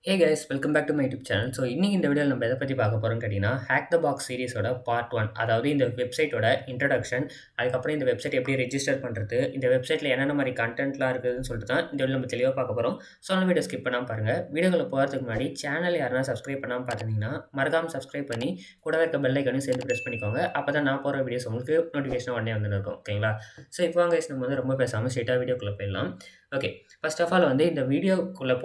Hey guys, welcome back to my YouTube channel. So இன்னைக்கு இந்த வீடியோவில் நம்ம எதை பற்றி பார்க்க போகிறோம்னு கேட்டிங்கன்னா ஹேக் த பாக்ஸ் சீரிஸோட பார்ட் 1. அதாவது இந்த வெப்சைட்டோட இன்ட்ரடக்ஷன், அதுக்கப்புறம் இந்த வெப்சைட் எப்படி ரெஜிஸ்டர் பண்ணுறது, இந்த வெப்சைட்டில் என்னென்ன மாதிரி கண்டென்ட்லாம் இருக்குதுன்னு சொல்லிட்டு தான் இந்த வீடியோ நம்ம தெளிவாக பார்க்க போகிறோம். ஸோ அந்த வீடியோ ஸ்கிப் பண்ணாமல் பாருங்கள். வீடியோவில் போகிறதுக்கு முன்னாடி சேனல் யாருன்னா சப்ஸ்கிரைப் பண்ணாமல் பார்த்துட்டிங்கன்னா மறக்காமல் சப்ஸ்கிரைப் பண்ணி கூடவே இருக்க பெல் ஐக்கனையும் சேர்த்து ப்ரெஸ் பண்ணிக்கோங்க. அப்போ தான் நான் போகிற வீடியோஸ் உங்களுக்கு நோட்டிஃபிகேஷன் உடனே வந்துட்டு இருக்கும். ஓகேங்களா? ஸோ இப்போ வாங்க நம்ம வந்து ரொம்ப பேசாமல் ஸ்ட்ரெயிட்டாக வீடியோக்குள்ளே போயிடலாம். ஓகே, ஃபர்ஸ்ட் ஆஃப் ஆல் வந்து இந்த வீடியோக்குள்ளே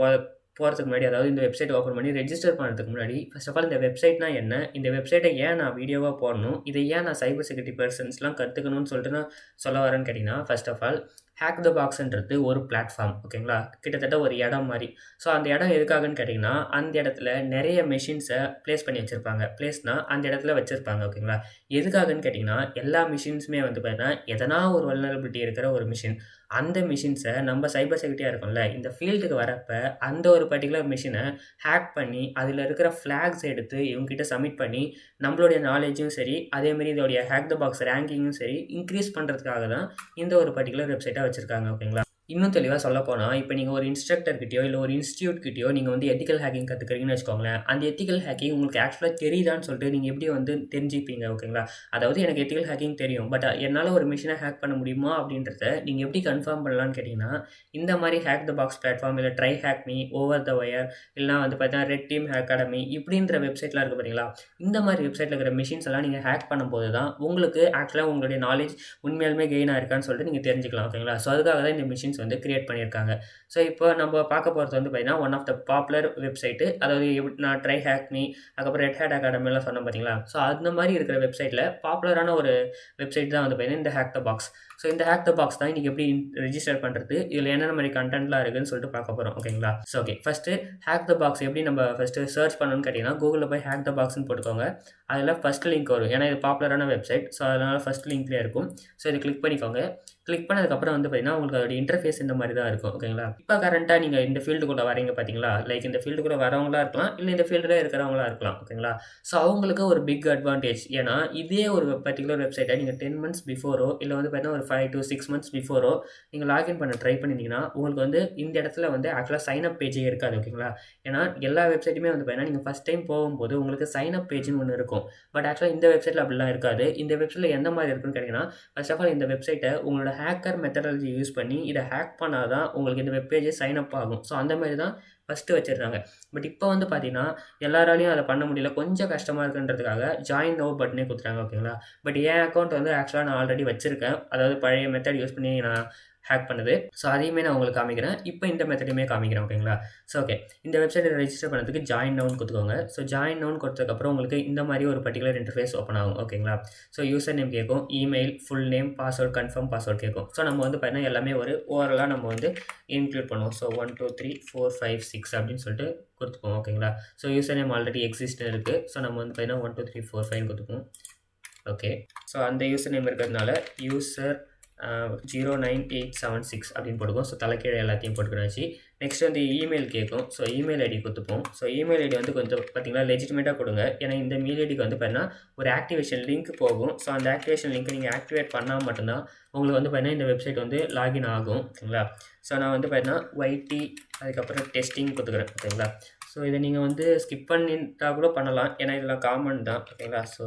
போகிறதுக்கு முன்னாடி, அதாவது இந்த வெப்சைட் ஓப்பன் பண்ணி ரெஜிஸ்டர் பண்ணுறதுக்கு முன்னாடி ஃபர்ஸ்ட் ஆஃப் ஆல் இந்த வெப்சைட்னா என்ன, இந்த வெப்சைட்டை ஏன் நான் வீடியோவாக போடணும், இதை ஏன் நான் சைபர் செக்யூரிட்டி பர்சன்ஸ்லாம் கற்றுக்கணும்னு சொல்லிட்டு நான் சொல்ல வரேன்னு கேட்டிங்கன்னா, ஃபர்ஸ்ட் ஆஃப் ஆல் ஹேக் த பாக்ஸ்ன்றது ஒரு பிளாட்ஃபார்ம். ஓகேங்களா? கிட்டத்தட்ட ஒரு இடம் மாதிரி. ஸோ அந்த இடம் எதுக்காகன்னு கேட்டிங்கன்னா, அந்த இடத்துல நிறைய மெஷின்ஸை ப்ளேஸ் பண்ணி வச்சுருப்பாங்க. ப்ளேஸ்னால் அந்த இடத்துல வச்சுருப்பாங்க. ஓகேங்களா? எதுக்காகன்னு கேட்டிங்கன்னா, எல்லா மிஷின்ஸுமே வந்து பார்த்தீங்கன்னா எதனா ஒரு வல்னரபிலிட்டி இருக்கிற ஒரு மிஷின், அந்த மிஷின்ஸை நம்ம சைபர் செக்யூரிட்டியாக இருக்கும்ல, இந்த ஃபீல்டுக்கு வரப்போ அந்த ஒரு பர்டிகுலர் மிஷினை ஹேக் பண்ணி அதில் இருக்கிற ஃப்ளாக்ஸ் எடுத்து இவங்ககிட்ட சப்மிட் பண்ணி நம்மளுடைய நாலேஜும் சரி, அதேமாரி இதோடைய ஹேக் த பாக்ஸ் ரேங்கிங்கும் சரி இன்க்ரீஸ் பண்ணுறதுக்காக தான் இந்த ஒரு பர்டிகுலர் வெப்சைட்டாக வச்சுருக்காங்க. ஓகேங்களா? இன்னும் தெளிவாக சொல்ல போனால், இப்போ நீங்கள் ஒரு இன்ஸ்ட்ரக்டர்கிட்டயோ இல்லை ஒரு இன்ஸ்டியூட்கிட்டயோ நீங்கள் வந்து எத்திக்கல் ஹேக்கிங் கற்றுக்கிறீங்கன்னு வச்சுக்கோங்களேன். அந்த எத்திக்கல் ஹேக்கிங் உங்களுக்கு ஆக்சுவலாக தெரியுதான்னு சொல்லிட்டு நீங்கள் எப்படி வந்து தெரிஞ்சுப்பீங்க? ஓகேங்களா? அதாவது எனக்கு எத்திக்கல் ஹேக்கிங் தெரியும், பட் என்னால் ஒரு மிஷினை ஹேக் பண்ண முடியுமா அப்படின்றத நீங்கள் எப்படி கன்ஃபார்ம் பண்ணலான்னு கேட்டிங்கன்னா, இந்த மாதிரி ஹேக் த பாக்ஸ் பிளாட்ஃபார்ம், இல்லை try Hack me, over the wire, இல்லைனா வந்து பார்த்தீங்கன்னா ரெட் டீம் அகாடமி இப்படின்ற வெப்சைட்லாம் இருக்குது பார்த்தீங்களா? இந்த மாதிரி வெப்சைட்டில் இருக்கிற மிஷின்ஸ் எல்லாம் நீங்கள் ஹேக் பண்ணும்போது தான் உங்களுக்கு ஆக்சுவலாக உங்களுடைய நாலேஜ் உண்மையாலுமே கெயின் ஆயிருக்கான்னு சொல்லிட்டு நீங்கள் தெரிஞ்சுக்கலாம். ஓகேங்களா? ஸோ அதுக்காக தான் இந்த மிஷின்ஸ் வந்து கிரியேட் பண்ணியிருக்காங்க. ஸோ இப்போ நம்ம பார்க்க போகிறது வந்து பார்த்தீங்கன்னா one of the popular website, அதாவது நான் ட்ரை ஹேக் மீ, அதுக்கப்புறம் ரெட் ஹேட் அகாடமிலாம் சொன்னேன் பார்த்தீங்களா? ஸோ அந்த மாதிரி இருக்கிற வெப்சைட்டில் பாப்புலரான ஒரு வெப்சைட் தான் வந்து பார்த்தீங்கன்னா இந்த ஹேக் த பாக்ஸ். ஸோ இந்த ஹேக் த பாக்ஸ் தான் இன்றைக்கி எப்படி ரெஜிஸ்டர் பண்ணுறது, இதில் என்னென்ன மாதிரி கண்டென்ட்லாம் இருக்குதுன்னு சொல்லிட்டு பார்க்க போகிறோம். ஓகேங்களா? So okay, first hack the box எப்படி நம்ம ஃபஸ்ட்டு சர்ச் பண்ணணும்னு கேட்டிங்கன்னா, கூகுளில் போய் ஹேக் த பாக்ஸ்னு போட்டுக்கோங்க. அதில் ஃபஸ்ட் லிங்க் வரும், ஏன்னா இது பாப்புலரான வெப்சைட். ஸோ அதனால் ஃபஸ்ட் லிங்க்லேயே இருக்கும். ஸோ இதை கிளிக் பண்ணிக்கோங்க. கிளிக் பண்ணதுக்கப்புறம் வந்து பார்த்தீங்கன்னா உங்களுக்கு அதோட இன்டர்ஃபேஸ் இந்த மாதிரி தான் இருக்கும். ஓகேங்களா? இப்போ கரண்ட்டாக நீங்கள் இந்த ஃபீல்டுக்குள்ளே வரீங்க பார்த்தீங்களா? லைக் இந்த ஃபீல்டுக்குள்ளே வரவங்களா இருக்கலாம், இல்லை இந்த ஃபீல்டில் இருக்கிறவங்களா இருக்கலாம். ஓகேங்களா? ஸோ அவங்களுக்கு ஒரு பிக் அட்வான்டேஜ். ஏன்னா இதே ஒரு பர்டிகுலர் வெப்சைட்டை நீங்கள் 10 months பிஃபோரோ இல்லை வந்து பார்த்தீங்கன்னா ஒரு 5 to 6 months பிஃபோரோ நீங்கள் லாகின் பண்ண ட்ரை பண்ணியிருந்தீங்கன்னா உங்களுக்கு வந்து இந்த இடத்துல வந்து ஆக்சுவலாக சைன் அப் பேஜே இருக்காது. ஓகேங்களா? ஏன்னா எல்லா வெப்சைட்டுமே வந்து பார்த்தீங்கன்னா நீங்கள் ஃபஸ்ட் டைம் போகும்போது உங்களுக்கு சைன் அப் பேஜ்னு ஒன்று இருக்கும். பட் ஆக்சுவலாக இந்த வெப்சைட்டில் அப்படிலாம் இருக்காது. இந்த வெப்சைட்டில் எந்த மாதிரி இருக்குன்னு கேட்டிங்கன்னா, ஃபர்ஸ்ட் ஆஃப் ஆல் இந்த வெப்சைட்டை உங்களோட ஹேக்கர் மெத்தடாலஜி யூஸ் பண்ணி இதை ஹேக் பண்ணால் தான் உங்களுக்கு இந்த வெப் பேஜே சைன் அப் ஆகும். ஸோ அந்த மாதிரி தான் ஃபஸ்ட்டு வச்சுருந்தாங்க. பட் இப்போ வந்து பார்த்தீங்கன்னா எல்லாராலையும் அதை பண்ண முடியல, கொஞ்சம் கஷ்டமாக இருக்குன்றதுக்காக ஜாயின் நோ பட்டனே கொடுத்துட்டாங்க. ஓகேங்களா? பட் என் அக்கௌண்ட் வந்து ஆக்சுவலாக நான் ஆல்ரெடி வச்சுருக்கேன், அதாவது பழைய மெத்தட் யூஸ் பண்ணி நான் ஹேக் பண்ணுது. ஸோ அதையுமே நான் உங்களுக்கு காமிக்கிறேன். இப்போ இந்த மெத்தடையுமே காமிக்கிறேன். ஓகேங்களா? ஸோ ஓகே, இந்த வெப்சைட்டை ரெஜிஸ்டர் பண்ணுறதுக்கு ஜாயின் நவுன் கொடுத்துக்கோங்க. ஸோ ஜாயின் நவுன் கொடுத்ததுக்கப்புறம் உங்களுக்கு இந்த மாதிரி ஒரு பர்டிகுலர் இன்டர்ஃபேஸ் ஓப்பன் ஆகும். ஓகேங்களா? ஸோ யூசர் நேம் கேட்கும், email, full name, password, confirm password கேட்கும். ஸோ நம்ம வந்து பார்த்தீங்கன்னா எல்லாமே ஒரு ஓவராலாக நம்ம வந்து இன்க்ளூட் பண்ணுவோம். ஸோ 1 2 3 4 5 6 அப்படின்னு சொல்லிட்டு கொடுத்துப்போம். ஓகேங்களா? So user name already exist இருக்குது. ஸோ நம்ம வந்து பார்த்தீங்கன்னா 1 2 3 4 5 கொடுத்துப்போம். ஓகே, ஸோ அந்த யூசர் நேம் இருக்கிறதுனால யூசர் 09876 அப்படின்னு போட்டுக்கும். ஸோ தலைக்கீழே எல்லாத்தையும் போட்டுக்கிறாச்சு. நெக்ஸ்ட் வந்து இமெயில் கேட்கும். ஸோ இமெயில் ஐடி கொடுத்துப்போம். ஸோ இமெயில் ஐடி வந்து கொஞ்சம் பார்த்தீங்கன்னா லெஜிட்டிமேட்டாக கொடுங்க. ஏன்னா இந்த மெயில் ஐடிக்கு வந்து பார்த்தீங்கன்னா ஒரு ஆக்டிவேஷன் லிங்க் போகும். ஸோ அந்த ஆக்டிவேஷன் லிங்க் நீங்கள் ஆக்டிவேட் பண்ணால் மட்டும்தான் உங்களுக்கு வந்து பார்த்தீங்கன்னா இந்த வெப்சைட் வந்து லாகின் ஆகும். ஓகேங்களா? ஸோ நான் வந்து பார்த்தீங்கன்னா YT அதுக்கப்புறம் டெஸ்டிங் கொடுத்துக்கிறேன். ஓகேங்களா? ஸோ இதை நீங்கள் வந்து ஸ்கிப் பண்ணிட்டா கூட பண்ணலாம், ஏன்னா இதெல்லாம் காமன் தான். ஓகேங்களா? ஸோ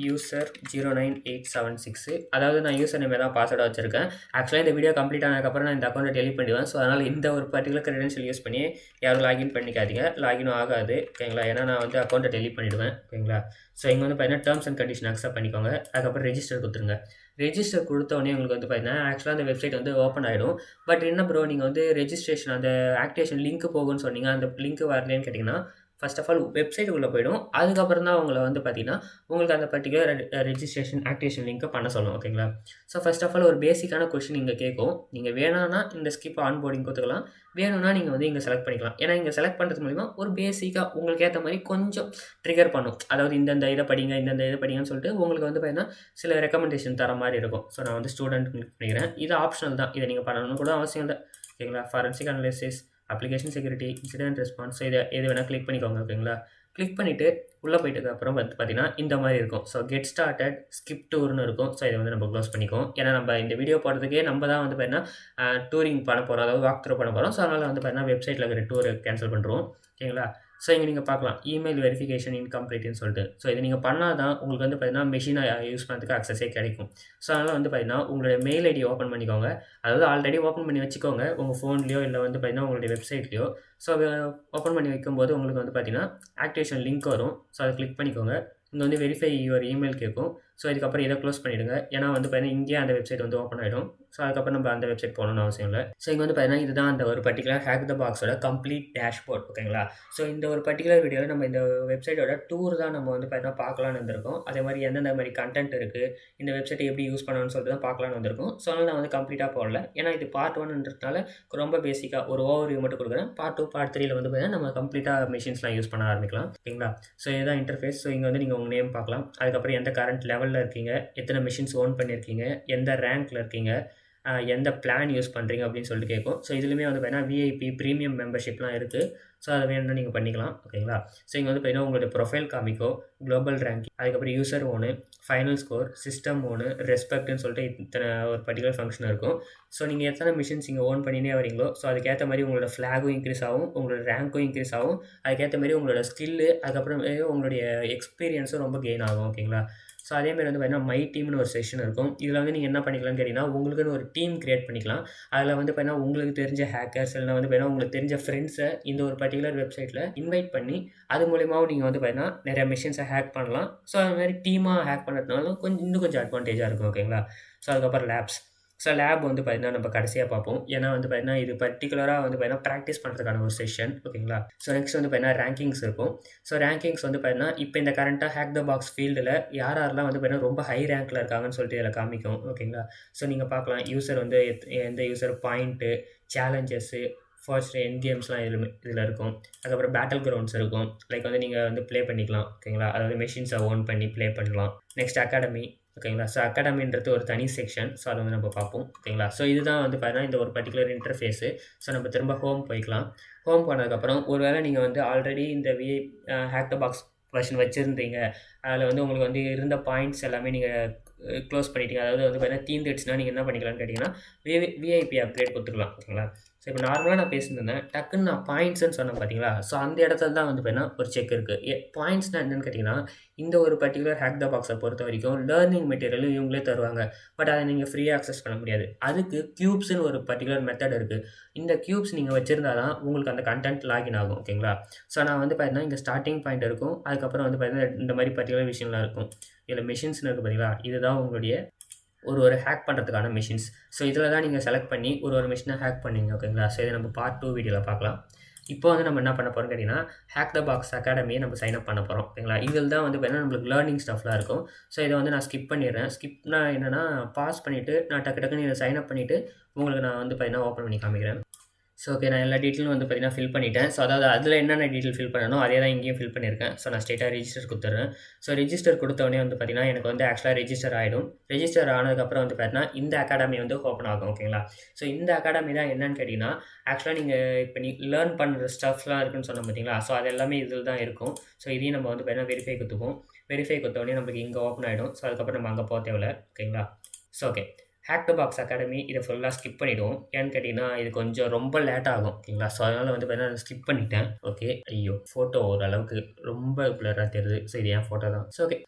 யூசர் 09876, அதாவது நான் யூசர் நேம் தான் பாஸ்வேர்டாக வச்சுருக்கேன். ஆக்சுவலாக இந்த வீடியோ கம்ப்ளீட் ஆனதுக்கப்புறம் நான் இந்த அக்கௌண்ட்டை டெலிட் பண்ணிடுவேன். ஸோ அதனால் இந்த ஒரு பர்டிகுலர் கிரெடென்ஷியல் யூஸ் பண்ணி யாரும் லாகின் பண்ணிக்காதீங்க, லாகினும் ஆகாது. ஓகேங்களா? ஏன்னா நான் வந்து அக்கௌண்ட்டை டெலிட் பண்ணிவிடுவேன். ஓகேங்களா? ஸோ இங்கே வந்து பார்த்தீங்கன்னா டேர்ம்ஸ் அண்ட் கண்டிஷன் அக்செப்ட் பண்ணிக்கோங்க. அதுக்கப்புறம் ரெஜிஸ்டர் கொடுத்துருங்க. ரெஜிஸ்டர் கொடுத்தோடனே உங்களுக்கு வந்து பார்த்தீங்கன்னா ஆக்சுவலாக அந்த வெப்சைட் வந்து ஓப்பன் ஆகிடும். பட் என்ன ப்ரோ, நீங்கள் வந்து ரெஜிஸ்ட்ரேஷன் அந்த ஆக்டிவேஷன் லிங்க் போகும்னு சொன்னீங்க, அந்த லிங்க் வரலன்னு கேட்டிங்கன்னா, ஃபர்ஸ்ட் ஆஃப் ஆல் வெப்சைட்டுக்குள்ளே போய்டும். அதுக்கப்புறம் தான் உங்களை வந்து பார்த்தீங்கன்னா உங்களுக்கு அந்த பர்டிகுலர் ரெஜிஸ்ட்ரேஷன் ஆக்டிவேஷன் லிங்க்கை பண்ண சொல்லும். ஓகேங்களா? ஸோ ஃபர்ஸ்ட் ஆஃப் ஆல் ஒரு பேசிக்கான கொஸ்டின் இங்கே கேட்கும். நீங்கள் வேணான்னா இந்த ஸ்கிப் ஆன்போர்டிங் கொடுத்துக்கலாம், வேணும்னா நீங்கள் வந்து இங்கே செலக்ட் பண்ணிக்கலாம். ஏன்னா இங்கே செலக்ட் பண்ணுறது மூலிமா ஒரு பேசிக்காக உங்களுக்கு ஏற்ற மாதிரி கொஞ்சம் ட்ரிகர் பண்ணும். அதாவது இந்தந்த இதை படிங்க, இந்தந்த இதை படிங்கன்னு சொல்லிட்டு உங்களுக்கு வந்து பார்த்தீங்கன்னா சில ரெக்கமெண்டேஷன் தர மாதிரி இருக்கும். ஸோ நான் வந்து ஸ்டூடெண்ட் கிளிக் பண்ணிக்கிறேன். இது ஆப்ஷனல் தான், இதை நீங்கள் பண்ணணும்னு கூட அவசியம் இல்லை. ஓகேங்களா? Forensic analysis, application security, incident response, so இதை எது வேணால் கிளிக் பண்ணிக்கோங்க. ஓகேங்களா? கிளிக் பண்ணிவிட்டு உள்ளே போயிட்டதுக்கு அப்புறம் வந்து பார்த்தீங்கன்னா இந்த மாதிரி இருக்கும். ஸோ கெட் ஸ்டார்டட் ஸ்கிப் டூர்னு இருக்கும். ஸோ இதை வந்து நம்ம க்ளோஸ் பண்ணிக்குவோம். ஏன்னா நம்ம இந்த வீடியோ போடுறதுக்கே நம்ம தான் வந்து பார்த்தீங்கன்னா டூரிங் பண்ண போகிறோம், அதாவது வாக் த்ரூ பண்ண போகிறோம். ஸோ அதனால் வந்து பார்த்தீங்கன்னா வெப்சைட்டில் இருக்கிற டூரை கேன்சல் பண்ணுறோம். ஓகேங்களா? ஸோ இங்கே நீங்கள் பார்க்கலாம் இமெயில் வெரிஃபிகேஷன் இன்கம்ப்ளீட்னு சொல்லிட்டு. ஸோ இதை நீங்கள் பண்ணால் தான் உங்களுக்கு வந்து பார்த்தீங்கன்னா மெஷினை யூஸ் பண்ணுறதுக்கு அக்சஸே கிடைக்கும். ஸோ அதனால் வந்து பார்த்தீங்கன்னா உங்களுடைய மெயில் ஐடி ஓப்பன் பண்ணிக்கோங்க. அதாவது ஆல்ரெடி ஓப்பன் பண்ணி வச்சுக்கோங்க உங்கள் ஃபோன்லேயோ இல்லை வந்து பார்த்தீங்கன்னா உங்களுடைய வெப்சைட்லேயோ. ஸோ ஓப்பன் பண்ணி வைக்கும்போது உங்களுக்கு வந்து பார்த்தீங்கன்னா ஆக்டிவேஷன் லிங்க் வரும். ஸோ அதை கிளிக் பண்ணிக்கோங்க. இங்கே வந்து வெரிஃபை யுவர் இமெயில் கேட்கும். ஸோ இதுக்கப்புறம் இதை க்ளோஸ் பண்ணிவிடுங்க. ஏன்னா வந்து பார்த்தீங்கன்னா இங்கேயே அந்த வெப்சைட் வந்து ஓப்பன் ஆகிடும். ஸோ அதுக்கப்புறம் நம்ம அந்த வெப்சைட் போகணும்னு அவசியம் இல்லை. ஸோ இங்கே வந்து பார்த்தீங்கன்னா இதுதான் அந்த ஒரு பர்டிகுலர் ஹேக் த பாக்ஸோட கம்ப்ளீட் டேஷ்போர்ட். ஓகேங்களா? ஸோ இந்த ஒரு பர்டிகுலர் வீடியோவில் நம்ம இந்த வெப்சைட்டோட டூர் தான் நம்ம வந்து பார்த்தீங்கன்னா பார்க்கலான்னு வந்திருக்கோம். அதே மாதிரி எந்தெந்த மாதிரி கண்டென்ட் இருக்குது, இந்த வெப்சைட்டை எப்படி யூஸ் பண்ணணும்னு சொல்லிட்டு தான் பார்க்கலான்னு வந்திருக்கோம். ஸோ அதனால் நான் வந்து கம்ப்ளீட்டாக போடல. ஏன்னா இது பார்ட் 1ன்றதுனால ரொம்ப பேசிக்காக ஒரு ஓவர்வியூ மட்டும் கொடுக்குறேன். பார்ட் 2 பார்ட் 3ல வந்து பார்த்தீங்கன்னா நம்ம கம்ப்ளீட்டாக மெஷின்ஸ்லாம் யூஸ் பண்ண ஆரம்பிக்கலாம். ஓகேங்களா? ஸோ இதுதான் இன்டர்ஃபேஸ். ஸோ இங்கே வந்து நீங்கள் உங்கள் நேம் பார்க்கலாம். அதுக்கப்புறம் எந்த கரண்ட் லெவலில் இருக்கீங்க, எத்தனை மெஷின்ஸ் ஓன் பண்ணியிருக்கீங்க, எந்த ரேங்க்கில் இருக்கீங்க, எந்த பிளான் யூஸ் பண்ணுறீங்க அப்படின்னு சொல்லிட்டு கேட்கும். ஸோ இதுலேயுமே வந்து பார்த்தீங்கன்னா விஐபி ப்ரீமியம் மெம்பர்ஷிப்லாம் இருக்குது. ஸோ அதை வேணும்னா நீங்கள் பண்ணிக்கலாம். ஓகேங்களா? ஸோ இங்கே வந்து பார்த்தீங்கன்னா உங்களுடைய ப்ரொஃபைல் காமிக்கும், குளோபல் ரேங்கிங், அதுக்கப்புறம் யூசர் ஓனு, ஃபைனல் ஸ்கோர், சிஸ்டம் ஓனு, ரெஸ்பெக்ட்னு சொல்லிட்டு இத்தனை ஒரு பர்டிகுலர் ஃபங்க்ஷன் இருக்கும். ஸோ நீங்கள் எத்தனை மிஷின்ஸ் இங்கே ஓன் பண்ணினே வரீங்களோ ஸோ அதுக்கேற்ற மாதிரி உங்களோட ஃப்ளாகும் இன்க்ரீஸ் ஆகும், உங்களோட ரேங்க்கும் இன்க்ரீஸ் ஆகும். அதுக்கேற்ற மாதிரி உங்களோட ஸ்கில்லு, அதுக்கப்புறம் உங்களுடைய எக்ஸ்பீரியன்ஸும் ரொம்ப கெயின் ஆகும். ஓகேங்களா? ஸோ அதேமாதிரி வந்து பார்த்தீங்கன்னா மை டீம்னு ஒரு செக்ஷன் இருக்கும். இதில் வந்து நீங்கள் என்ன பண்ணிக்கலாம்னு கேட்டிங்கன்னா உங்களுக்குன்னு ஒரு டீம் கிரியேட் பண்ணிக்கலாம். அதில் வந்து பார்த்தீங்கன்னா உங்களுக்கு தெரிஞ்ச ஹேக்கர்ஸ் இல்லைனா வந்து பார்த்தீங்கன்னா உங்களுக்கு தெரிஞ்ச ஃப்ரெண்ட்ஸை இந்த ஒரு பர்டிகுலர் வெப்சைட்டில் இன்வைட் பண்ணி அது மூலியமாகவும் நீங்கள் வந்து பார்த்தீங்கன்னா நிறைய மிஷின்ஸை ஹேக் பண்ணலாம். ஸோ அது மாதிரி டீமாக ஹேக் பண்ணுறதுனால இன்னும் கொஞ்சம் அட்வான்டேஜாக இருக்கும். ஓகேங்களா? ஸோ அதுக்கப்புறம் லேப்ஸ். ஸோ லேப் வந்து பார்த்தீங்கன்னா நம்ம கடைசியாக பார்ப்போம். ஏன்னா வந்து பார்த்தீங்கன்னா இது பர்டிகுலராக வந்து பார்த்தீங்கன்னா ப்ராக்டிஸ் பண்ணுறதுக்கான ஒரு செஷன். ஓகேங்களா? ஸோ நெக்ஸ்ட் வந்து பார்த்தீங்கன்னா ரேங்கிங்ஸ் இருக்கும். ஸோ ரேங்கிங்ஸ் வந்து பார்த்தீங்கன்னா இப்போ இந்த கரண்ட்டாக ஹேக் த பாக்ஸ் ஃபீல்டில் யாரெல்லாம் வந்து பார்த்தீங்கன்னா ரொம்ப ஹை ரேங்க்கில் இருக்காங்கன்னு சொல்லிட்டு இதில் காமிக்கும். ஓகேங்களா? ஸோ நீங்கள் பார்க்கலாம் யூசர் வந்து எந்த user point, challenges, first end கேம்ஸ்லாம் இதில் இருக்கும். அதுக்கப்புறம் பேட்டில் கிரவுண்ட்ஸ் இருக்கும். லைக் வந்து நீங்கள் வந்து ப்ளே பண்ணிக்கலாம். ஓகேங்களா? அதாவது மெஷின்ஸை ஓன் பண்ணி ப்ளே பண்ணலாம். Next academy. ஓகேங்களா? ஸோ அகாடமின்றது ஒரு தனி செக்ஷன். ஸோ அதை வந்து நம்ம பார்ப்போம். ஓகேங்களா? ஸோ இதுதான் வந்து பார்த்தீங்கன்னா இந்த ஒரு பர்டிகுலர் இன்டர்ஃபேஸு. ஸோ நம்ம திரும்ப ஹோம் போய்க்கலாம். ஹோம் போனதுக்கப்புறம் ஒருவேளை நீங்கள் வந்து ஆல்ரெடி இந்த ஹேக் த பாக்ஸ் வெர்ஷன் வச்சுருந்தீங்க, அதில் வந்து உங்களுக்கு வந்து இருந்த பாயிண்ட்ஸ் எல்லாமே நீங்கள் க்ளோஸ் பண்ணிட்டீங்க, அதாவது வந்து பார்த்தீங்கன்னா தீர்ந்துடுச்சுன்னா நீங்கள் என்ன பண்ணிக்கலாம்னு கேட்டிங்கன்னா விஐபி அப்கிரேட் கொடுத்துக்கலாம். ஓகேங்களா? ஸோ இப்போ நார்மலாக நான் பேசியிருந்தேன், டக்குன்னு நான் பாயிண்ட்ஸ்ன்னு சொன்னேன் பார்த்தீங்களா? ஸோ அந்த இடத்துல தான் வந்து பார்த்தீங்கன்னா ஒரு செக் இருக்குது. பாயிண்ட்ஸ்னால் என்னென்னு கேட்டிங்கன்னா இந்த ஒரு பர்டிகுலர் ஹேக் த பாக்ஸை பொறுத்த வரைக்கும் லேர்னிங் மெட்டீரியலும் இவங்களே தருவாங்க. பட் அதை நீங்கள் ஃப்ரீயாக அக்சஸ் பண்ண முடியாது. அதுக்கு க்யூப்ஸ்னு ஒரு பர்டிகுலர் மெத்தட் இருக்குது. இந்த க்யூப்ஸ் நீங்கள் வச்சுருந்தா தான் உங்களுக்கு அந்த கண்டென்ட் லாகின் ஆகும். ஓகேங்களா? ஸோ நான் வந்து பார்த்தீங்கன்னா இங்கே ஸ்டார்டிங் பாயிண்ட் இருக்கும். அதுக்கப்புறம் வந்து பார்த்தீங்கன்னா இந்த மாதிரி பர்டிகுலர் விஷயம்லாம் இருக்கும். இதில் மெஷின்ஸ்னு இருக்குது பார்த்தீங்களா? இதுதான் உங்களுடைய ஒரு ஹேக் பண்ணுறதுக்கான மிஷின்ஸ். ஸோ இதில் தான் நீங்கள் செலக்ட் பண்ணி ஒரு மிஷினை ஹேக் பண்ணுவீங்க. ஓகேங்களா? ஸோ இதை நம்ம பார்ட் 2 வீடியோவில் பார்க்கலாம். இப்போ வந்து நம்ம என்ன பண்ண போகிறோம்னு கேட்டிங்கன்னா ஹேக் த பாக்ஸ் அகாடமியை நம்ம சைன் அப் பண்ண போகிறோம். ஓகேங்களா? இதில் தான் வந்து பார்த்தீங்கன்னா நம்மளுக்கு லேர்னிங் ஸ்டஃப்லாம் இருக்கும். ஸோ இதை வந்து நான் ஸ்கிப் பண்ணிடுறேன். ஸ்கிப்னா என்னென்னா பாஸ் பண்ணிவிட்டு நான் டக்குன்னு இதை சைன் அப் பண்ணிவிட்டு உங்களுக்கு நான் வந்து பார்த்தீங்கன்னா ஓப்பன் பண்ணி காமிக்கிறேன். ஸோ ஓகே, நான் எல்லா டீட்டெயிலும் வந்து பார்த்தீங்கன்னா ஃபில் பண்ணிட்டேன். ஸோ அதாவது அதில் என்னென்ன டீட்டெயில் ஃபில் பண்ணணும் அதே தான் இங்கேயும் ஃபில் பண்ணியிருக்கேன். ஸோ நான் ஸ்ட்ரெயிட்டாக ரெஜிஸ்டர் கொடுத்துட்றேன். ஸோ ரெஜிஸ்டர் கொடுத்தவொடனே வந்து பார்த்தீங்கன்னா எனக்கு வந்து ஆக்சுவலாக ரெஜிஸ்டர் ஆகிடும். ரெஜிஸ்டர் ஆனதுக்கப்புறம் வந்து பார்த்தீங்கன்னா இந்த அகாடமி வந்து ஓப்பன் ஆகும். ஓகேங்களா? ஸோ இந்த அகாடமி தான் என்னன்னு கேட்டிங்கன்னா ஆக்சுவலாக நீங்கள் இப்போ லேர்ன் பண்ணுற ஸ்டஃப்லாம் இருக்குன்னு சொன்னோம் பார்த்தீங்களா? ஸோ அது எல்லாமே இதில் தான் இருக்கும். ஸோ இதையும் நம்ம வந்து பார்த்தீங்கன்னா வெரிஃபை கொடுத்துப்போம். வெரிஃபை கொடுத்தவொடனே நம்மளுக்கு இங்கே ஓப்பன் ஆகிடும். ஸோ அதுக்கப்புறம் நம்ம அங்கே போக தேவையில்ல. ஓகேங்களா? So okay, hack the box academy இதை ஃபுல்லாக ஸ்கிப் பண்ணிவிடுவோம். ஏன்னு கேட்டிங்கன்னா இது கொஞ்சம் ரொம்ப லேட் ஆகும். ஓகேங்களா? ஸோ அதனால் வந்து பார்த்தீங்கன்னா ஸ்கிப் பண்ணிட்டேன். ஓகே, ஐயோ ஃபோட்டோ ஓரளவுக்கு ரொம்ப பிளராக தெரியுது. ஸோ இது என் ஃபோட்டோ தான். ஸோ ஓகே,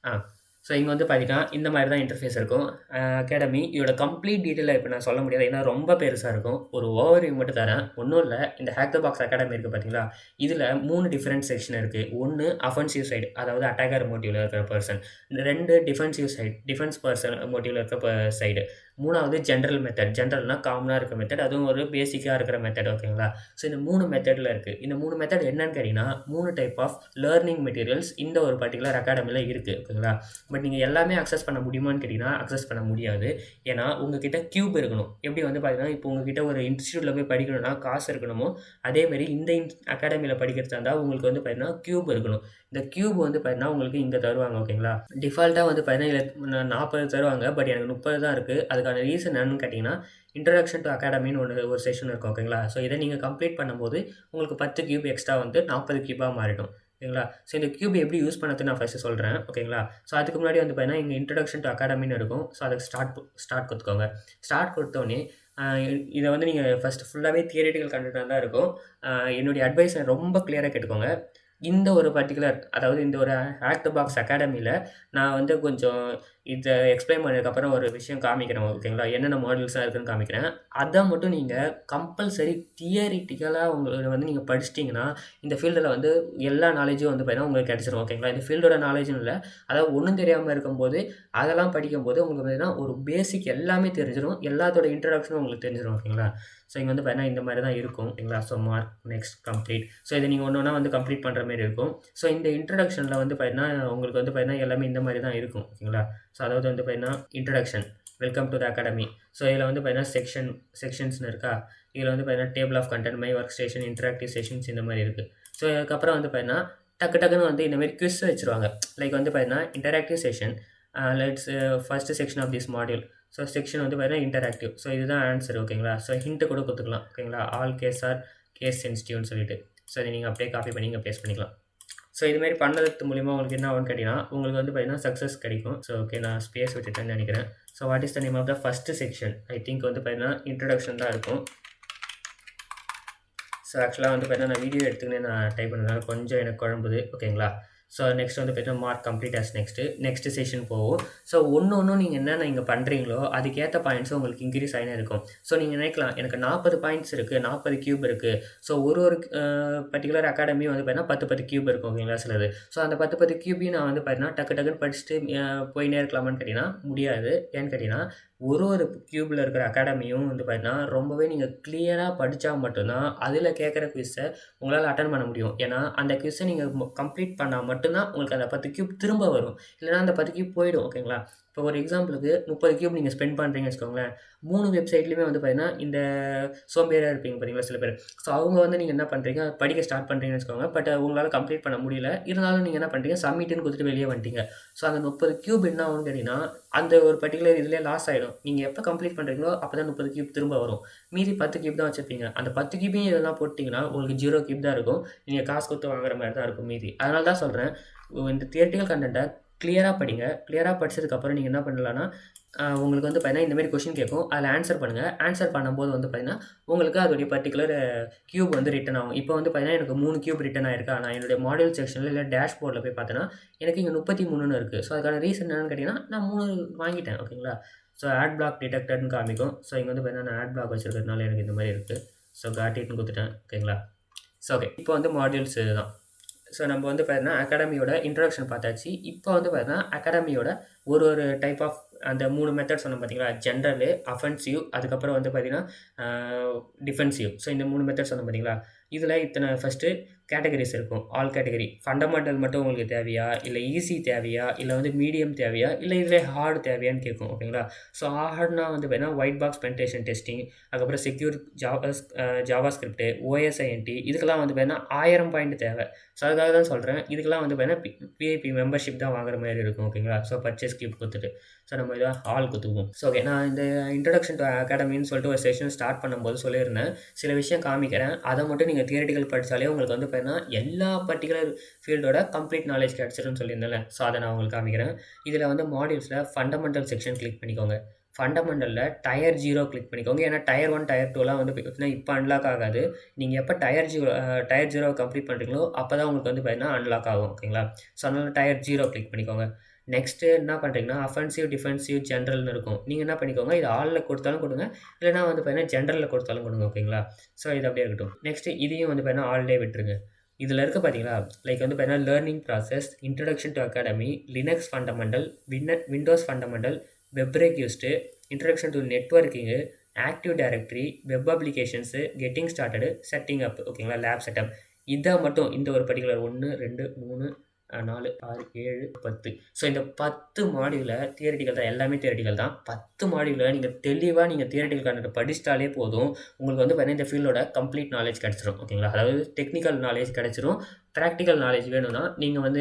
ஸோ இங்கே வந்து பார்த்தீங்கன்னா இந்த மாதிரி தான் இன்டர்ஃபேஸ் இருக்கும். அகாடமி இதோட கம்ப்ளீட் டீட்டெயிலை இப்போ நான் சொல்ல முடியாது, ஏன்னா ரொம்ப பெருசாக இருக்கும். ஒரு ஓவர்வியூ மட்டும் தரேன். ஒன்றும் இல்லை, இந்த ஹேக் த பாக்ஸ் அகாடமி இருக்குது பார்த்தீங்களா? இதில் 3 டிஃப்ரெண்ட் செக்ஷன் இருக்குது. ஒன்று அஃபென்சிவ் சைடு, அதாவது அட்டாக்கர் மோட்டிவில் இருக்கிற person. 2 defensive side, defence person மோட்டிவில் இருக்கிற சைடு. 3வது ஜென்ரல் மெத்தட். ஜென்ரல்னால் காமனாக இருக்கிற மெத்தட், அதுவும் ஒரு பேசிக்காக இருக்கிற மெத்தட். ஓகேங்களா? ஸோ இந்த 3 மெத்தடில் இருக்குது. இந்த 3 மெத்தட் என்னன்னு கேட்டிங்கன்னா 3 டைப் ஆஃப் லேர்னிங் மெட்டீரியல்ஸ் இந்த ஒரு பர்டிகுலர் அகாடமியில் இருக்குது. ஓகேங்களா? பட் நீங்கள் எல்லாமே அக்சஸ் பண்ண முடியுமான்னு கேட்டிங்கன்னா அக்சஸ் பண்ண முடியாது. ஏன்னா உங்ககிட்ட க்யூப் இருக்கணும். எப்படி வந்து பார்த்தீங்கன்னா இப்போ உங்ககிட்ட ஒரு இன்ஸ்டியூட்டில் போய் படிக்கணும்னா காசு இருக்கணுமோ அதேமாரி இந்த அகாடமியில் படிக்கிறதா இருந்தால் உங்களுக்கு வந்து பார்த்தீங்கன்னா க்யூப் இருக்கணும். இந்த க்யூப் வந்து பார்த்தீங்கன்னா உங்களுக்கு இங்கே தருவாங்க. ஓகேங்களா? டிஃபால்ட்டாக வந்து பார்த்தீங்கன்னா 40 தருவாங்க. பட் எனக்கு 30 தான் இருக்குது. அதுக்கான ரீசன் என்னன்னு கேட்டிங்கன்னா இன்ட்ரடக்ஷன் டு அகாடமின்னு ஒரு செஷன் இருக்கும். ஓகேங்களா? ஸோ இதை நீங்கள் கம்ப்ளீட் பண்ணும்போது உங்களுக்கு 10 கியூப் எக்ஸ்ட்ரா வந்து 40 கியூபாக மாறிடும். ஓகேங்களா. ஸோ இந்த கியூப் எப்படி யூஸ் பண்ணது நான் ஃபஸ்ட்டு சொல்கிறேன். ஓகேங்களா. ஸோ அதுக்கு முன்னாடி வந்து பார்த்தீங்கன்னா இங்கே இன்ட்ரடக்ஷன் டு அகாடமின்னு இருக்கும். ஸோ அதுக்கு ஸ்டார்ட் கொடுத்துக்கோங்க. ஸ்டார்ட் கொடுத்தோடனே இதை வந்து நீங்கள் ஃபஸ்ட்டு ஃபுல்லாகவே தியரிட்டிக்கல் கண்டென்ட்டாக தான் இருக்கும். என்னுடைய அட்வைஸை ரொம்ப கிளியராக கேட்டுக்கோங்க. இந்த ஒரு பர்ட்டிகுலர் அதாவது இந்த ஒரு ஹேக் த பாக்ஸ் அகாடமியில் நான் வந்து கொஞ்சம் இதை எக்ஸ்பிளைன் பண்ணதுக்கப்புறம் ஒரு விஷயம் காமிக்கிறேன். ஓகேங்களா. என்னென்ன மாடல்ஸாக இருக்குதுன்னு காமிக்கிறேன். அதை மட்டும் நீங்கள் கம்பல்சரி தியரிட்டிக்கலாக உங்களுக்கு வந்து நீங்கள் படிச்சிட்டிங்கன்னா இந்த ஃபீல்டில் வந்து எல்லா நாலேஜும் வந்து பார்த்தீங்கன்னா உங்களுக்கு கிடச்சிரும். ஓகேங்களா. இந்த ஃபீல்டோட நாலேஜும் இல்லை, அதாவது ஒன்றும் தெரியாமல் இருக்கும்போது அதெல்லாம் படிக்கும்போது உங்களுக்கு பார்த்தீங்கன்னா ஒரு பேசிக் எல்லாமே தெரிஞ்சிடும். எல்லாத்தோட இன்ட்ரடக்ஷனும் உங்களுக்கு தெரிஞ்சிடும். ஓகேங்களா. ஸோ இங்கே வந்து பார்த்தீங்கன்னா இந்த மாதிரி தான் இருக்கும். ஓகேங்களா. So mark next complete. So இதை நீங்கள் ஒன்று ஒன்றா வந்து கம்ப்ளீட் பண்ணுற மாதிரி இருக்கும். ஸோ இந்த இன்ட்ரடக்ஷனில் வந்து பார்த்தீங்கன்னா உங்களுக்கு வந்து பார்த்தீங்கன்னா எல்லாமே இந்த மாதிரி தான் இருக்கும். ஓகேங்களா. ஸோ அதாவது வந்து பார்த்தீங்கன்னா introduction, welcome to the academy. So இதில் வந்து பார்த்தீங்கன்னா செக்ஷன்ஸ்னு இருக்கா. இதில் வந்து பார்த்தீங்கன்னா table of content, my workstation, interactive sessions இந்த மாதிரி இருக்குது. ஸோ அதுக்கப்புறம் வந்து பார்த்தீங்கன்னா டக்குன்னு வந்து இந்த மாதிரி குவிஸ் வச்சுருவாங்க. லைக் வந்து பார்த்தீங்கன்னா interactive session, let's first section of this module. So section வந்து பார்த்தீங்கன்னா இன்டராக்டிவ். ஸோ இதுதான் ஆன்சர். ஓகேங்களா. ஸோ ஹிண்ட்டு கூட கொடுத்துக்கலாம். ஓகேங்களா. ஆல் கேஸ் ஆர் கேஸ் சென்சிட்டிவ்னு சொல்லிட்டு. ஸோ இதை நீங்கள் அப்படியே காப்பி பண்ணி இங்கே பேஸ்ட் பண்ணிக்கலாம். ஸோ இதுமாரி பண்ணது மூலிமா உங்களுக்கு என்ன ஆகும்னு கேட்டிங்கன்னா உங்களுக்கு வந்து பார்த்தீங்கன்னா சக்ஸஸ் கிடைக்கும். ஸோ ஓகே, நான் ஸ்பேஸ் விட்டுட்டேன்னு நினைக்கிறேன். So what is the name of the first section? I think வந்து பார்த்தீங்கன்னா இன்ட்ரடக்ஷன் தான் இருக்கும். ஸோ ஆக்சுவலாக வந்து பார்த்தீங்கன்னா நான் வீடியோ எடுத்துக்கினே நான் டைப் பண்ணதுனால கொஞ்சம் எனக்கு குழம்புது. ஓகேங்களா. ஸோ நெக்ஸ்ட் வந்து பார்த்தீங்கன்னா mark complete as next session போகும். ஸோ ஒன்று நீங்கள் என்னென்ன இங்கே பண்ணுறீங்களோ அதுக்கேற்ற பாயிண்ட்ஸும் உங்களுக்கு இன்க்ரீஸ் ஆகினே இருக்கும். ஸோ நீங்கள் நினைக்கலாம் எனக்கு 40 பாயிண்ட்ஸ் இருக்குது, 40 கியூப் இருக்குது. ஸோ ஒரு பர்டிகுலர் அகாடமியும் வந்து பார்த்தீங்கன்னா 10 கியூப் இருக்கும். ஓகேங்களா. சிலது. ஸோ அந்த 10 கியூபையும் நான் வந்து பார்த்தீங்கன்னா டக்குன்னு படிச்சுட்டு போயினே இருக்கலாமான்னு கேட்டிங்கன்னா முடியாது. ஏன்னு கேட்டிங்கன்னா ஒரு கியூபில் இருக்கிற அகாடமியும் வந்து பார்த்தீங்கன்னா ரொம்பவே நீங்கள் கிளியராக படித்தா மட்டும்தான் அதில் கேட்குற குவிஸை உங்களால் அட்டன் பண்ண முடியும். ஏன்னா அந்த குவிஸை நீங்கள் கம்ப்ளீட் பண்ணால் மட்டும்தான் உங்களுக்கு அந்த 10 கியூப் திரும்ப வரும். இல்லைனா அந்த 10 கியூப் போயிடும். ஓகேங்களா. இப்போ ஒரு எக்ஸாம்பிளுக்கு 30 கியூப் நீங்கள் ஸ்பெண்ட் பண்ணுறீங்கன்னு வச்சுக்கோங்களேன். 3 வெப்சைட்லையுமே வந்து பார்த்தீங்கன்னா இந்த சோம்பேறியாக இருப்பீங்க பார்த்தீங்களா சில பேர். ஸோ அவங்க வந்து நீங்கள் என்ன பண்ணுறீங்க, படிக்க ஸ்டார்ட் பண்ணுறீங்கன்னு வச்சுக்கோங்க. பட் உங்களால் கம்ப்ளீட் பண்ண முடியல. இருந்தாலும் நீங்கள் என்ன பண்ணுறீங்க, சப்மிட்டுன்னு கொடுத்துட்டு வெளியே வந்துட்டீங்க. ஸோ அந்த 30 கியூப் என்ன ஆகும்னு கேட்டிங்கன்னா அந்த ஒரு பர்டிகுலர் இதிலே லாஸ் ஆகிடும். நீங்கள் எப்போ கம்ப்ளீட் பண்ணுறீங்களோ அப்போ தான் 30 கியூப் திரும்ப வரும். மீதி 10 கியூப் தான் வச்சுருப்பீங்க. அந்த 10 கியூபையும் இதெல்லாம் போட்டிங்கன்னா உங்களுக்கு 0 கியூப் தான் இருக்கும். நீங்கள் காசு கொடுத்து வாங்குற மாதிரி தான் இருக்கும் மீதி. அதனால தான் சொல்கிறேன், இந்த தியரிட்டிக்கல் கண்டென்ட்டை கிளியராக படிங்க. கிளியராக படித்ததுக்கப்புறம் நீங்கள் என்ன பண்ணலான்னா உங்களுக்கு வந்து பார்த்தீங்கன்னா இந்தமாரி கொஷின் கேட்கும், அதில் ஆன்சர் பண்ணுங்கள். ஆன்சர் பண்ணும்போது வந்து பார்த்தீங்கன்னா உங்களுக்கு அதோடைய பர்டிகுலர் கியூப் வந்து ரிட்டன் ஆகும். இப்போ வந்து பார்த்தீங்கன்னா எனக்கு 3 கியூப் ரிட்டன் ஆயிருக்கா. நான் என்னுடைய மாடியூல் செக்ஷனில் இல்லை டேஷ்போர்டில் போய் பார்த்தேன்னா எனக்கு இங்கே 33ன்னு இருக்குது. ஸோ அதுக்கான ரீசன் என்னென்னு கேட்டிங்கன்னா நான் 3 வாங்கிட்டேன். ஓகேங்களா. ஸோ ஆட் பிளாக் டிடெக்டட்னு காமிக்கும். ஸோ இங்கே வந்து பார்த்தீங்கன்னா நான் ஆட் பிளாக் வச்சுருக்கிறதுனால எனக்கு இந்த மாதிரி இருக்குது. ஸோ காட்டிட்னு கொடுத்துட்டேன். ஓகேங்களா. ஸோ ஓகே, இப்போ வந்து மாடியூல்ஸ் இதுதான். ஸோ நம்ம வந்து பார்த்தீங்கன்னா அகாடமியோட இன்ட்ரடக்ஷன் பார்த்தாச்சு. இப்போ வந்து பார்த்தீங்கன்னா அகாடமியோட ஒரு டைப் ஆஃப் அந்த 3 மெத்தட் சொன்னோம் பார்த்தீங்களா. ஜென்ரலு, அஃபென்சிவ், அதுக்கப்புறம் வந்து பார்த்தீங்கன்னா டிஃபென்சிவ். ஸோ இந்த 3 மெத்தட் சொன்னோம் பார்த்தீங்களா. இதில் இத்தனை ஃபஸ்ட்டு கேட்டகரிஸ் இருக்கும். All category. ஃபண்டமெண்டல் மட்டும் உங்களுக்கு தேவையா, இல்லை ஈஸி தேவையா, இல்லை வந்து மீடியம் தேவையா, இல்லை இதில் ஹார்டு தேவையான்னு கேட்கும். ஓகேங்களா. ஸோ ஹார்ட்னா வந்து பார்த்தீங்கன்னா ஒயிட் பாக்ஸ் பென்டேஷன் டெஸ்டிங், அதுக்கப்புறம் செக்யூர் ஜாவாஸ்கிரிப்ட், ஓஎஸ்ஐஎன்டி, இதுக்கெல்லாம் வந்து பார்த்தீங்கன்னா 1000 பாயிண்ட் தேவை. ஸோ அதுக்காக தான் சொல்கிறேன், இதுக்கெல்லாம் வந்து பார்த்தீங்கன்னா பிஐபி மெம்பர்ஷிப் தான் வாங்குற மாதிரி இருக்கும். ஓகேங்களா. ஸோ பர்ச்சேஸ் கியூப் கொடுத்துட்டு ஸோ நம்ம இதை ஆல் கொடுத்துக்குவோம். ஸோ ஓகே, நான் இந்த இன்ட்ரடக்ஷன் டு அகாடமின்னு சொல்லிட்டு ஒரு செஷன் ஸ்டார்ட் பண்ணும்போது சொல்லியிருந்தேன், சில விஷயம் காமிக்கிறேன். அதை மட்டும் நீங்கள் தியரிட்டிக்கல் படித்தாலே உங்களுக்கு வந்து பார்த்தீங்கன்னா எல்லா பர்டிகுலர் ஃபீல்டோட கம்ப்ளீட் நாலேஜ் கிடச்சிருன்னு சொல்லியிருந்தேன்ல. ஸோ அதை நான் உங்களுக்கு காமிக்கிறேன். இதில் வந்து மாடியூல்ஸில் ஃபண்டமெண்டல் செக்ஷன் கிளிக் பண்ணிக்கோங்க. ஃபண்டமெண்டலில் டயர் 0 கிளிக் பண்ணிக்கோங்க. ஏன்னா டயர் 1 டயர் 2லாம் வந்து பார்த்தீங்கன்னா இப்போ அன்லாக் ஆகாது. நீங்கள் எப்போ டயர் 0 கம்ப்ளீட் பண்ணுறீங்களோ அப்போ தான் உங்களுக்கு வந்து பார்த்தீங்கன்னா அன்லாக் ஆகும். ஓகேங்களா. ஸோ அதனால் டயர் 0 கிளிக் பண்ணிக்கோங்க. நெக்ஸ்ட்டு என்ன பண்ணுறீங்கன்னா அஃபென்சிவ், டிஃபென்சிவ், ஜென்ரல்னு இருக்கும். நீங்கள் என்ன பண்ணிக்கோங்க, இது ஆலில் கொடுத்தாலும் கொடுங்க, இல்லைனா வந்து பார்த்தீங்கன்னா ஜென்ரலில் கொடுத்தாலும் கொடுங்க. ஓகேங்களா. ஸோ இது அப்படியே இருக்கட்டும். நெக்ஸ்ட்டு இதையும் வந்து பார்த்தீங்கன்னா ஆல்லே விட்டுருங்க. இதில் இருக்க பார்த்தீங்களா, லைக் வந்து பார்த்தீங்கன்னா learning process, introduction to academy, Linux fundamental, Windows fundamental, web request, introduction to networking, active directory, web applications, getting started, setting up. ஓகேங்களா. Lab setup. இதை மட்டும் இந்த ஒரு பர்டிகுலர் 1 2 3 4 6 7 10. ஸோ இந்த 10 மாடியூலில் தியரிட்டிக்கல் தான், எல்லாமே தியரிட்டிக்கல் தான். 10 மாடியூலில் நீங்கள் தெளிவாக நீங்கள் தியரிட்டிக்கல் கண்டென்ட் படிச்சிட்டாலே போதும், உங்களுக்கு வந்து பார்த்தீங்கன்னா இந்த ஃபீல்டோட கம்ப்ளீட் நாலேஜ் கிடச்சிரும். ஓகேங்களா. அதாவது டெக்னிக்கல் நாலேஜ் கிடச்சிரும். ப்ராக்டிக்கல் நாலேஜ் வேணும்னா நீங்கள் வந்து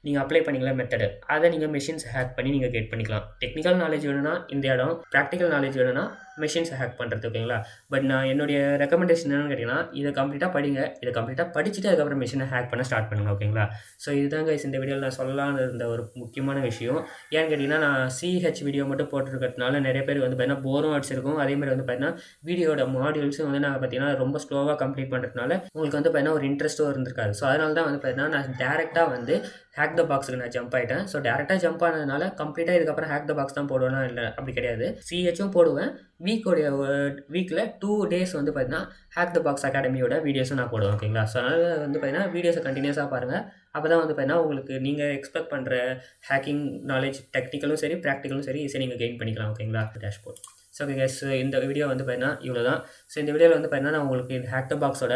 நீங்கள் அப்ளை பண்ணிங்களா மெத்தடு அதை நீங்கள் மெஷின்ஸ் ஹேக் பண்ணி நீங்கள் கெட் பண்ணிக்கலாம். டெக்னிக்கல் நாலேஜ் வேணும்னா இந்த இடம், ப்ராக்டிக்கல் நாலேஜ் வேணும்னா மெஷின்ஸை ஹேக் பண்ணுறது. ஓகேங்களா? பட் நான் என்னுடைய ரெக்கமெண்டேஷன் என்னென்னு கேட்டிங்கன்னா, இதை கம்ப்ளீட்டாக படிங்க. இதை கம்ப்ளீட்டாக படிச்சுட்டு அதுக்கப்புறம் மெஷினை ஹேக் பண்ண ஸ்டார்ட் பண்ணுங்கள். ஓகேங்களா? ஸோ இதுதாங்க இந்த வீடியோவில் நான் சொல்லலாம்னு இருந்த ஒரு முக்கியமான விஷயம். ஏன்னு கேட்டிங்கன்னா, நான் சிஹெச் வீடியோ மட்டும் போட்டுருக்கிறதுனால நிறைய பேர் வந்து பார்த்தீங்கன்னா போரும் அடிச்சிருக்கும். அதேமாதிரி வந்து பார்த்தீங்கன்னா வீடியோட மாடியூல்ஸும் வந்து நாங்கள் பார்த்தீங்கன்னா ரொம்ப ஸ்லோவாக கம்ப்ளீட் பண்ணுறதுனால உங்களுக்கு வந்து பார்த்தீங்கன்னா ஒரு இன்ட்ரெஸ்ட்டும் இருந்திருக்காது. ஸோ அதனால தான் வந்து பார்த்தீங்கன்னா நான் டேரெக்டாக வந்து ஹேக் த பாக்ஸுக்கு நான் ஜம்ப் ஆகிட்டேன். ஸோ டேரெக்டாக ஜம்ப் ஆனதுனால கம்ப்ளீட்டாக இதுக்கப்புறம் ஹேக் த பாக்ஸ் தான் போடுவேன்னா இல்லை, அப்படி கிடையாது. சிஹெச்சும் போடுவேன். வீக்கில் 2 days வந்து பார்த்தீங்கன்னா ஹேக் த பாக்ஸ் அகாடமியோட வீடியோஸும் நான் போடுவேன். ஓகேங்களா? ஸோ அதனால் வந்து பார்த்தீங்கன்னா வீடியோஸை கண்டினியூஸாக பாருங்கள். அப்போ தான் வந்து பார்த்தீங்கன்னா உங்களுக்கு நீங்கள் எக்ஸ்பெக்ட் பண்ணுற ஹேக்கிங் நாலேஜ் டெக்னிக்கலும் சரி ப்ராக்டிக்கலும் சரி ஈஸியாக நீங்கள் கெயின் பண்ணிக்கலாம். ஓகேங்களா? டேஷ்போர்ட். ஸோ ஓகே கைஸ், இந்த வீடியோ வந்து பார்த்தீங்கன்னா இவ்வளோ தான். ஸோ இந்த வீடியோவில் வந்து பார்த்தீங்கன்னா நான் உங்களுக்கு இந்த ஹேக் த பாக்ஸோட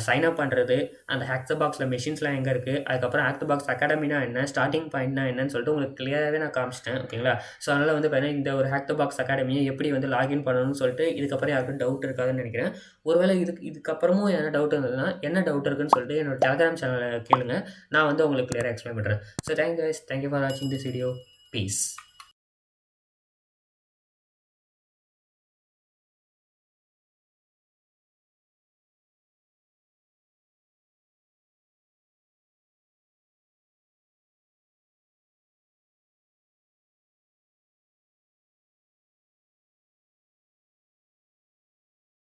சைன் அப் பண்ணுறது, அந்த ஹேக் த பாக்ஸில் மெஷின்ஸ்லாம் எங்கே இருக்குது, அதுக்கப்புறம் ஹேக் த பாக்ஸ் அகாடமினா என்ன, ஸ்டார்டிங் பாயிண்ட்னா என்னன்னு சொல்லிட்டு உங்களுக்கு கிளியராகவே நான் காமிச்சிட்டேன். ஓகேங்களா? ஸோ அதனால் வந்து பார்த்தீங்கன்னா இந்த ஒரு ஹேக் த பாக்ஸ் அகாடமியை எப்படி வந்து லாகின் பண்ணணும்னு சொல்லிட்டு இதுக்கப்புறம் யாருக்கும் டவுட் இருக்காதுன்னு நினைக்கிறேன். ஒருவேளை இதுக்கப்புறமும் என்ன டவுட் இருந்ததுன்னா என்ன டவுட் இருக்குன்னு சொல்லிட்டு என்னோட டெலிகிராம் சேனலை கேளுங்க. நான் வந்து உங்களுக்கு கிளியராக எக்ஸ்பிளைன் பண்ணுறேன். So thank you guys, thank you for வாட்சிங் திஸ் வீடியோ. பீஸ்.